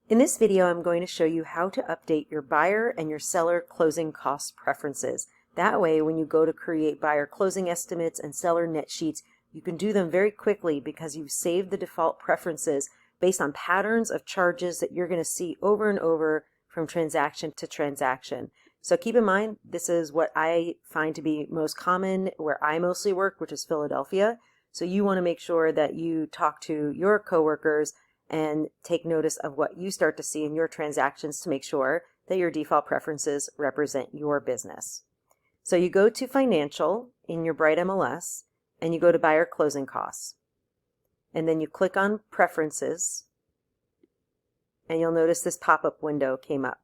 In this video, I'm going to show you how to update your buyer and your seller closing cost preferences. That way, when you go to create buyer closing estimates and seller net sheets, you can do them very quickly because you've saved the default preferences based on patterns of charges that you're going to see over and over from transaction to transaction. So keep in mind, this is what I find to be most common where I mostly work, which is Philadelphia. So you want to make sure that you talk to your coworkers and take notice of what you start to see in your transactions to make sure that your default preferences represent your business. So you go to Financial in your Bright MLS and you go to Buyer Closing Costs. And then you click on Preferences and you'll notice this pop-up window came up.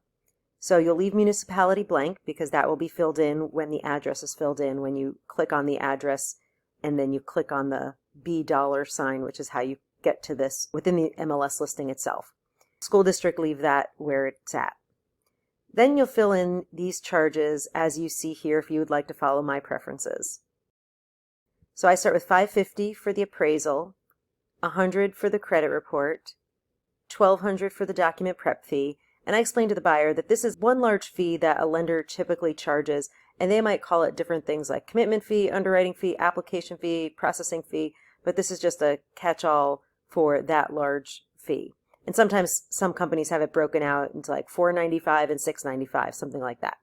So you'll leave municipality blank because that will be filled in when the address is filled in when you click on the address and then you click on the $B sign, which is how you get to this within the MLS listing itself. School district, leave that where it's at. Then you'll fill in these charges as you see here if you would like to follow my preferences. So I start with $550 for the appraisal, $100 for the credit report, $1,200 for the document prep fee, and I explained to the buyer that this is one large fee that a lender typically charges, and they might call it different things like commitment fee, underwriting fee, application fee, processing fee, but this is just a catch-all for that large fee. And sometimes some companies have it broken out into like $495 and $695, something like that.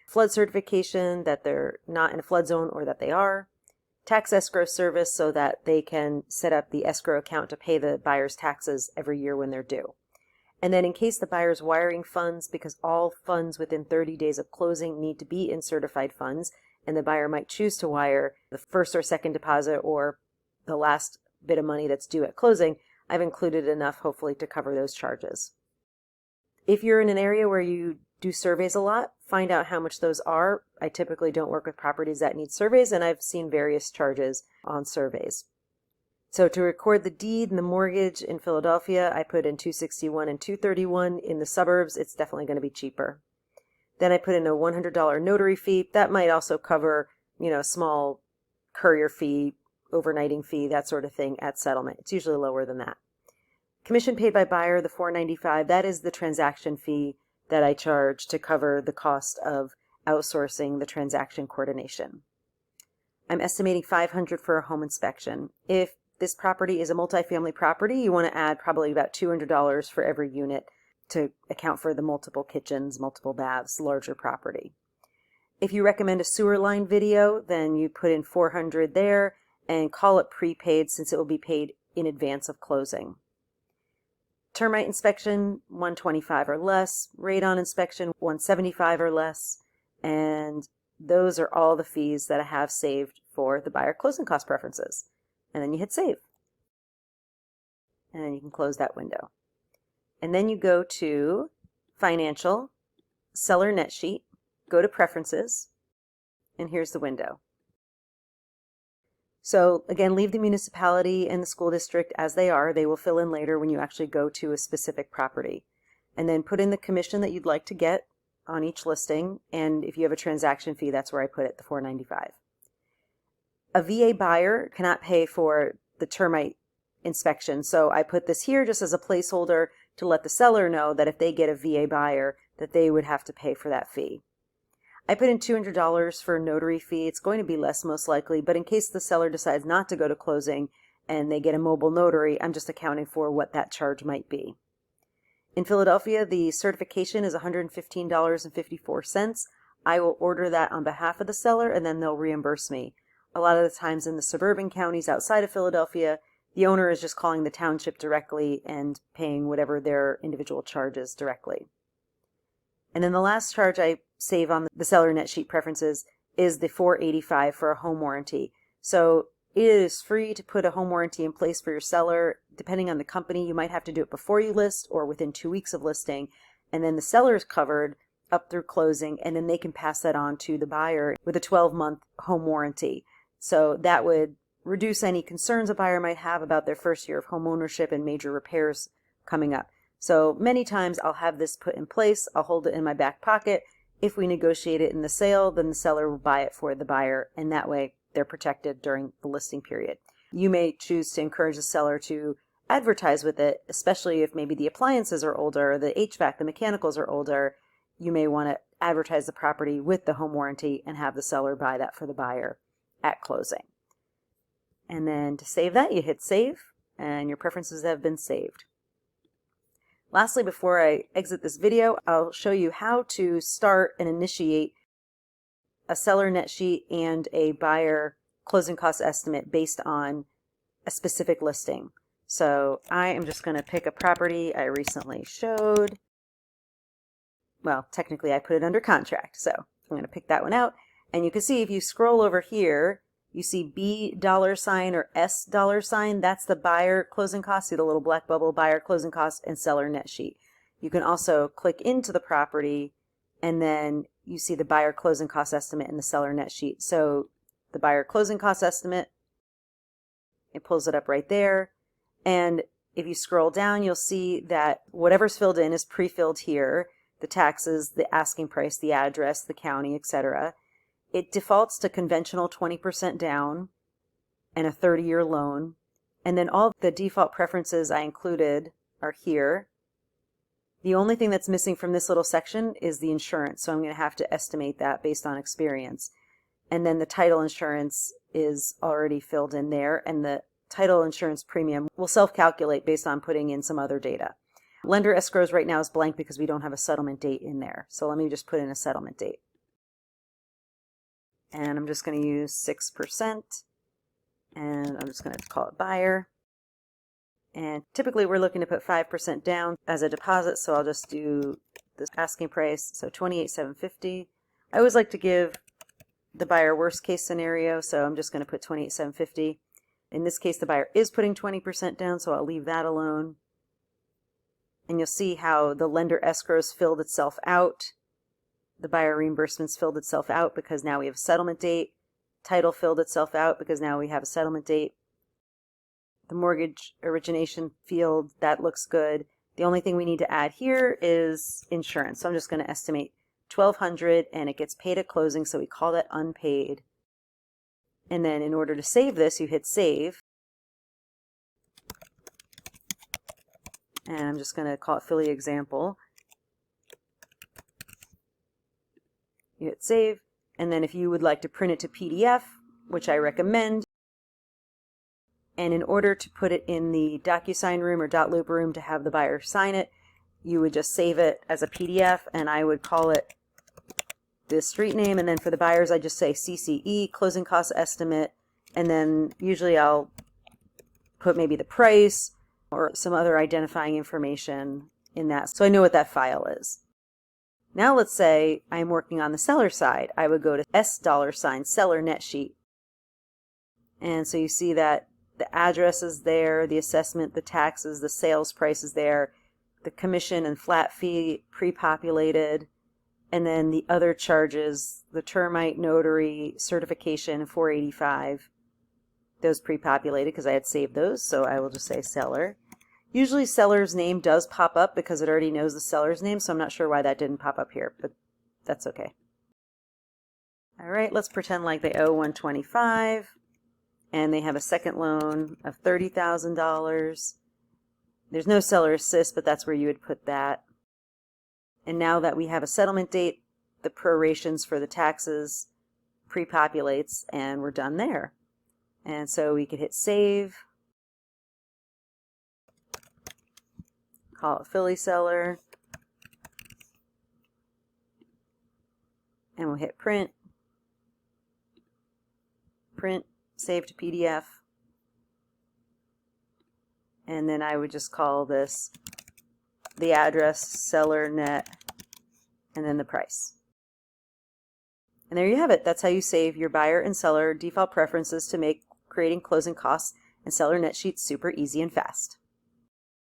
Flood certification that they're not in a flood zone or that they are. Tax escrow service so that they can set up the escrow account to pay the buyer's taxes every year when they're due. And then in case the buyer's wiring funds, because all funds within 30 days of closing need to be in certified funds, and the buyer might choose to wire the first or second deposit or the last bit of money that's due at closing, I've included enough hopefully to cover those charges. If you're in an area where you do surveys a lot, find out how much those are. I typically don't work with properties that need surveys, and I've seen various charges on surveys. So to record the deed and the mortgage in Philadelphia, I put in $261 and $231. In the suburbs, it's definitely going to be cheaper. Then I put in a $100 notary fee. That might also cover, a small courier fee, overnighting fee, that sort of thing at settlement. It's usually lower than that. Commission paid by buyer, the $495, that is the transaction fee that I charge to cover the cost of outsourcing the transaction coordination. I'm estimating $500 for a home inspection. If this property is a multifamily property, you want to add probably about $200 for every unit to account for the multiple kitchens, multiple baths, larger property. If you recommend a sewer line video, then you put in $400 there and call it prepaid since it will be paid in advance of closing. Termite inspection, $125 or less. Radon inspection, $175 or less. And those are all the fees that I have saved for the buyer closing cost preferences. And then you hit save. And then you can close that window. And then you go to Financial, Seller Net Sheet, go to Preferences, and here's the window. So again, leave the municipality and the school district as they are. They will fill in later when you actually go to a specific property. And then put in the commission that you'd like to get on each listing. And if you have a transaction fee, that's where I put it, the $495. A VA buyer cannot pay for the termite inspection. So I put this here just as a placeholder to let the seller know that if they get a VA buyer, that they would have to pay for that fee. I put in $200 for a notary fee. It's going to be less most likely, but in case the seller decides not to go to closing and they get a mobile notary, I'm just accounting for what that charge might be. In Philadelphia, the certification is $115.54. I will order that on behalf of the seller and then they'll reimburse me. A lot of the times in the suburban counties outside of Philadelphia, the owner is just calling the township directly and paying whatever their individual charge is directly. And then the last charge I save on the seller net sheet preferences is the $485 for a home warranty. So it is free to put a home warranty in place for your seller. Depending on the company, you might have to do it before you list or within 2 weeks of listing. And then the seller is covered up through closing, and then they can pass that on to the buyer with a 12-month home warranty. So that would reduce any concerns a buyer might have about their first year of home ownership and major repairs coming up. So many times I'll have this put in place. I'll hold it in my back pocket. If we negotiate it in the sale, then the seller will buy it for the buyer, and that way they're protected during the listing period. You may choose to encourage the seller to advertise with it, especially if maybe the appliances are older, the HVAC, the mechanicals are older, you may want to advertise the property with the home warranty and have the seller buy that for the buyer at closing. And then to save that, you hit save, and your preferences have been saved. Lastly, before I exit this video, I'll show you how to start and initiate a seller net sheet and a buyer closing cost estimate based on a specific listing. So I am just going to pick a property I recently showed. Well, technically I put it under contract, so I'm going to pick that one out. And you can see if you scroll over here, you see $B or S $. That's the buyer closing cost. See the little black bubble, buyer closing cost and seller net sheet. You can also click into the property and then you see the buyer closing cost estimate and the seller net sheet. So the buyer closing cost estimate, it pulls it up right there. And if you scroll down, you'll see that whatever's filled in is pre-filled here. The taxes, the asking price, the address, the county, etc. It defaults to conventional 20% down and a 30-year loan. And then all the default preferences I included are here. The only thing that's missing from this little section is the insurance. So I'm going to have to estimate that based on experience. And then the title insurance is already filled in there. And the title insurance premium will self-calculate based on putting in some other data. Lender escrows right now is blank because we don't have a settlement date in there. So let me just put in a settlement date. And I'm just going to use 6%. And I'm just going to call it buyer. And typically we're looking to put 5% down as a deposit. So I'll just do this asking price. So $28,750. I always like to give the buyer worst case scenario. So I'm just going to put $28,750. In this case, the buyer is putting 20% down, so I'll leave that alone. And you'll see how the lender escrows filled itself out. The buyer reimbursements filled itself out because now we have a settlement date. Title filled itself out because now we have a settlement date. The mortgage origination field, that looks good. The only thing we need to add here is insurance. So I'm just going to estimate $1,200 and it gets paid at closing, so we call that unpaid. And then in order to save this, you hit save. And I'm just going to call it Philly example. You hit save. And then if you would like to print it to PDF, which I recommend, and in order to put it in the DocuSign room or .loop room to have the buyer sign it, you would just save it as a PDF, and I would call it the street name, and then for the buyers I just say CCE, closing cost estimate, and then usually I'll put maybe the price or some other identifying information in that so I know what that file is. Now let's say I'm working on the seller side. I would go to S $ seller net sheet. And so you see that the address is there, the assessment, the taxes, the sales price is there, the commission and flat fee pre-populated, and then the other charges, the termite, notary, certification, 485, those pre-populated because I had saved those, so I will just say seller. Usually seller's name does pop up because it already knows the seller's name, so I'm not sure why that didn't pop up here, but that's okay. All right, let's pretend like they owe $125 and they have a second loan of $30,000. There's no seller assist, but that's where you would put that. And now that we have a settlement date, the prorations for the taxes pre-populates and we're done there. And so we could hit save, call it Philly seller, and we'll hit print, save to PDF, and then I would just call this the address, seller net, and then the price. And there you have it. That's how you save your buyer and seller default preferences to make creating closing costs and seller net sheets super easy and fast.